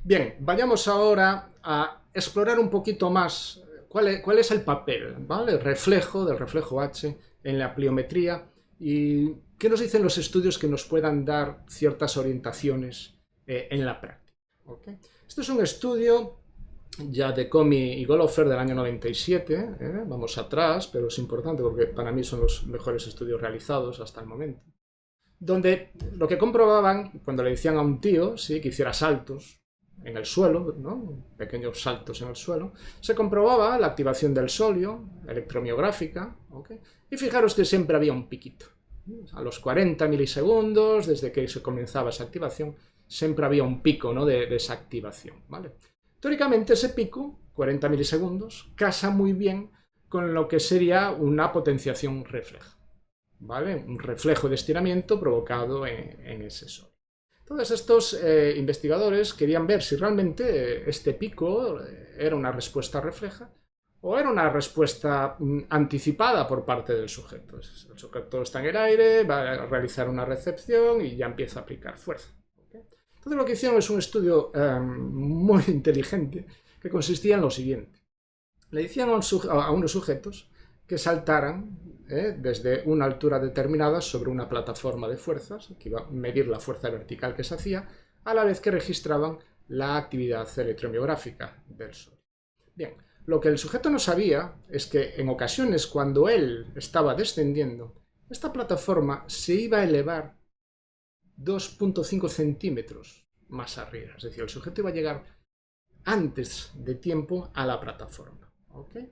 Bien, vayamos ahora a explorar un poquito más cuál es el papel, ¿vale? El reflejo del reflejo H en la pliometría y qué nos dicen los estudios que nos puedan dar ciertas orientaciones en la práctica. ¿Okay? Esto es un estudio ya de Comey y Golofer del año 97, vamos atrás, pero es importante porque para mí son los mejores estudios realizados hasta el momento, donde lo que comprobaban cuando le decían a un tío, ¿sí?, que hiciera saltos en el suelo, ¿no?, pequeños saltos en el suelo, se comprobaba la activación del solio, electromiográfica, ¿okay? Y fijaros que siempre había un piquito. A los 40 milisegundos, desde que se comenzaba esa activación, siempre había un pico, ¿no?, de esa activación, ¿vale? Teóricamente ese pico, 40 milisegundos, casa muy bien con lo que sería una potenciación refleja, ¿vale? Un reflejo de estiramiento provocado en ese sol. Entonces estos investigadores querían ver si realmente este pico era una respuesta refleja o era una respuesta anticipada por parte del sujeto. El sujeto está en el aire, va a realizar una recepción y ya empieza a aplicar fuerza. ¿Okay? Entonces lo que hicieron es un estudio muy inteligente que consistía en lo siguiente. Le decían a unos sujetos que saltaran desde una altura determinada sobre una plataforma de fuerzas, que iba a medir la fuerza vertical que se hacía, a la vez que registraban la actividad electromiográfica del Sol. Bien, lo que el sujeto no sabía es que en ocasiones cuando él estaba descendiendo, esta plataforma se iba a elevar 2,5 centímetros más arriba. Es decir, el sujeto iba a llegar antes de tiempo a la plataforma. ¿Okay?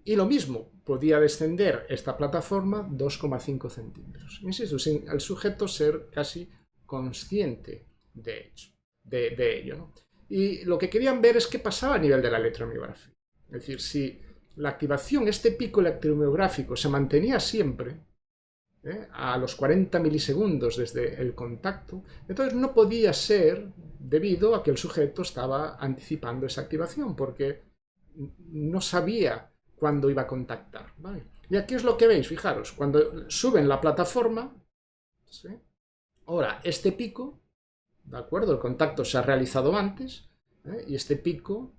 Y lo mismo, podía descender esta plataforma 2,5 centímetros. Insisto, sin el sujeto ser casi consciente de ello, ¿no? Y lo que querían ver es qué pasaba a nivel de la electromiografía. Es decir, si la activación, este pico electromiográfico, se mantenía siempre a los 40 milisegundos desde el contacto, entonces no podía ser debido a que el sujeto estaba anticipando esa activación, porque no sabía cuándo iba a contactar, ¿vale? Y aquí es lo que veis, fijaros, cuando suben la plataforma, ¿sí?, ahora este pico, ¿de acuerdo? El contacto se ha realizado antes, y este pico,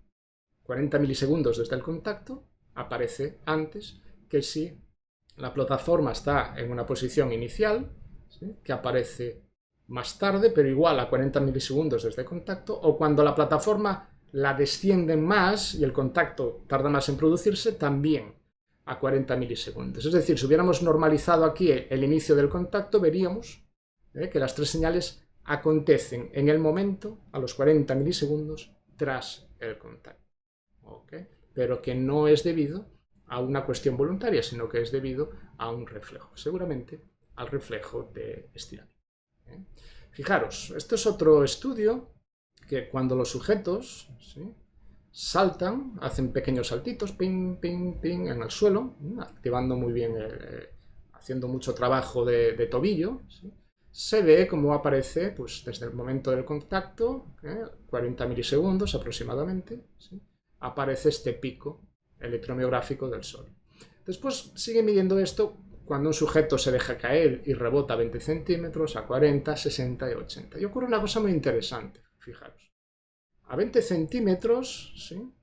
40 milisegundos desde el contacto, aparece antes que si la plataforma está en una posición inicial, ¿sí?, que aparece más tarde, pero igual a 40 milisegundos desde el contacto, o cuando la plataforma la descienden más y el contacto tarda más en producirse, también a 40 milisegundos. Es decir, si hubiéramos normalizado aquí el inicio del contacto, veríamos que las tres señales acontecen en el momento, a los 40 milisegundos, tras el contacto. ¿Okay? Pero que no es debido a una cuestión voluntaria, sino que es debido a un reflejo, seguramente al reflejo de estiramiento. Fijaros, esto es otro estudio que cuando los sujetos, ¿sí?, saltan, hacen pequeños saltitos, ping, ping, ping, en el suelo, activando muy bien, haciendo mucho trabajo de tobillo, ¿sí?, se ve cómo aparece, pues desde el momento del contacto, 40 milisegundos aproximadamente, ¿sí?, aparece este pico electromiográfico del Sol. Después sigue midiendo esto cuando un sujeto se deja caer y rebota a 20 centímetros, a 40, 60 y 80. Y ocurre una cosa muy interesante, fijaros. A 20 centímetros, ¿sí?,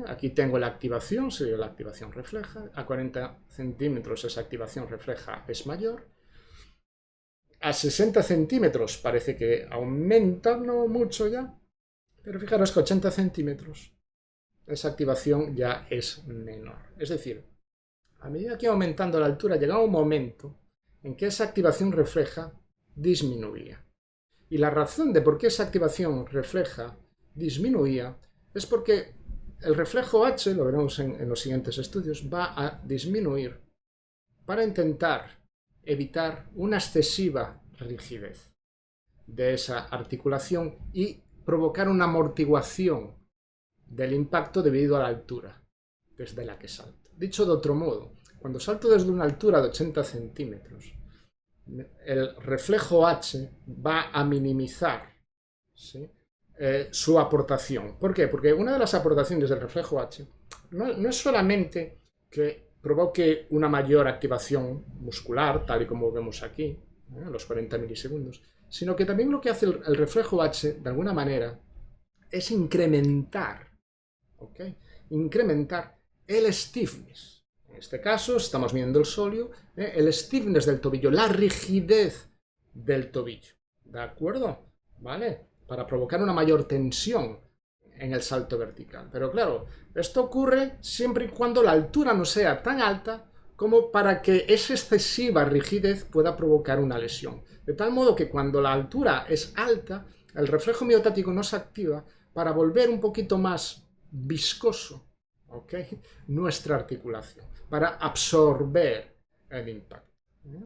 aquí tengo la activación, sería la activación refleja. A 40 centímetros esa activación refleja es mayor. A 60 centímetros parece que aumenta, no mucho ya, pero fijaros que a 80 centímetros esa activación ya es menor. Es decir, a medida que iba aumentando la altura, llegaba un momento en que esa activación refleja disminuía. Y la razón de por qué esa activación refleja disminuía es porque el reflejo H, lo veremos en los siguientes estudios, va a disminuir para intentar evitar una excesiva rigidez de esa articulación y provocar una amortiguación del impacto debido a la altura desde la que salto. Dicho de otro modo, cuando salto desde una altura de 80 centímetros, el reflejo H va a minimizar, ¿sí?, su aportación. ¿Por qué? Porque una de las aportaciones del reflejo H no es solamente que provoque una mayor activación muscular, tal y como vemos aquí, a los 40 milisegundos, sino que también lo que hace el reflejo H, de alguna manera, es incrementar, ¿ok? Incrementar el stiffness. En este caso estamos viendo el sóleo, el stiffness del tobillo, la rigidez del tobillo, ¿de acuerdo? ¿Vale? Para provocar una mayor tensión en el salto vertical. Pero claro, esto ocurre siempre y cuando la altura no sea tan alta como para que esa excesiva rigidez pueda provocar una lesión. De tal modo que cuando la altura es alta, el reflejo miotático no se activa para volver un poquito más viscoso, ¿okay?, nuestra articulación, para absorber el impacto.